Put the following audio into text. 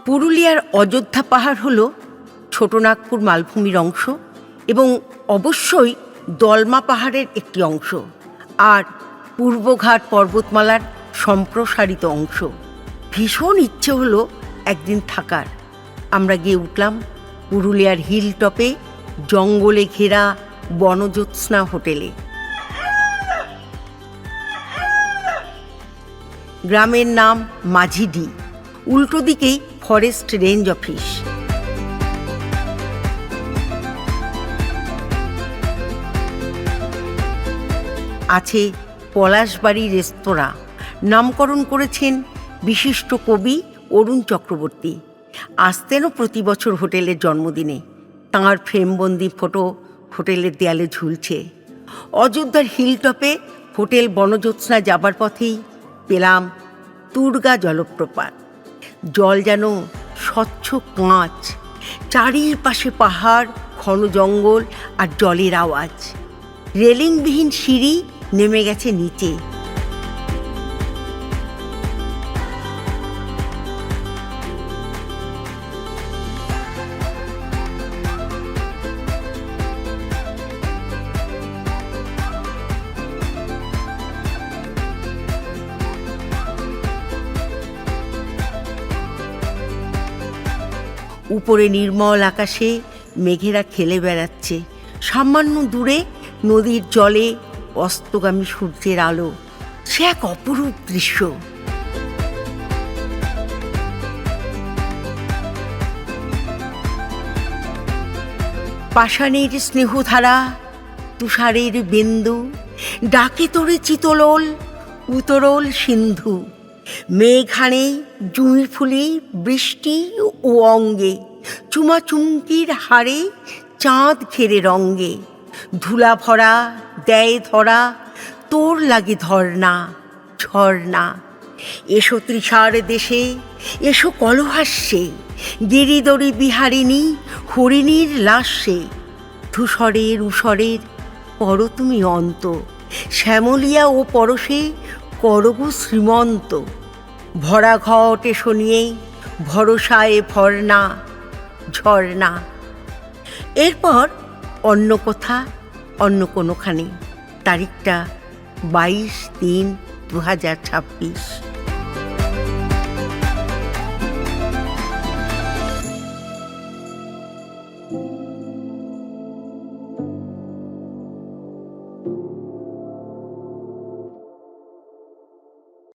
পুরুলিয়ার অযোধ্যা পাহাড় হল ছোটনাগপুর মালভূমির অংশ এবং অবশ্যই দলমা পাহাড়ের একটি অংশ আর পূর্বঘাট পর্বতমালার সম্প্রসারিত অংশ। ভীষণ ইচ্ছে হলো একদিন থাকার। আমরা গিয়ে উঠলাম পুরুলিয়ার হিল টপে জঙ্গলে ঘেরা বনজ্যোৎস্না হোটেলে। গ্রামের নাম মাঝিডি, উল্টো দিকেই ফরেস্ট রেঞ্জ অফিস। আছে পলাশবাড়ি রেস্তোরাঁ, নামকরণ করেছেন বিশিষ্ট কবি অরুণ চক্রবর্তী। আসতেনও প্রতি বছর হোটেলের জন্মদিনে। তাঁর ফ্রেমবন্দি ফটো হোটেলের দেয়ালে ঝুলছে। অযোধ্যার হিলটপে হোটেল বনজ্যোৎস্না যাবার পথেই পেলাম তুরগা জলপ্রপাত। জল যেন স্বচ্ছ কাঁচ, চারিপাশে পাহাড়, ঘন জঙ্গল আর জলের আওয়াজ। রেলিংবিহীন সিঁড়ি নেমে গেছে নিচে। উপরে নির্মল আকাশে মেঘেরা খেলে বেড়াচ্ছে। সামান্য দূরে নদীর জলে অস্তগামী সূর্যের আলো। সে এক অপরূপ দৃশ্য। পাষাণের স্নেহধারা, তুষারের বিন্দু, ডাকে তোরে চিতলোল উতরল সিন্ধু। মেঘানে জুঁই ফুলি বৃষ্টি ও অঙ্গে, চুমাচুমকির হাড়ে চাঁদ ঘেরে রঙ্গে। ধুলা ভরা দেয় ধরা, তোর লাগে ধর্না ঝর্ণা। এসো তৃষার দেশে, এসো কলহাস্যে, গিরিদরি বিহারিণী হরিণীর লাস্যে। ধূসরের উষরের পর তুমি অন্ত, শ্যামলিয়া ও পরশে করগো শ্রীমন্ত। ভরা ঘট এসো নিয়ে ভরসায় ভরনা ঝর্ণা। এরপর অন্য কথা, অন্য কোনোখানে। তারিখটা 22-3-2026।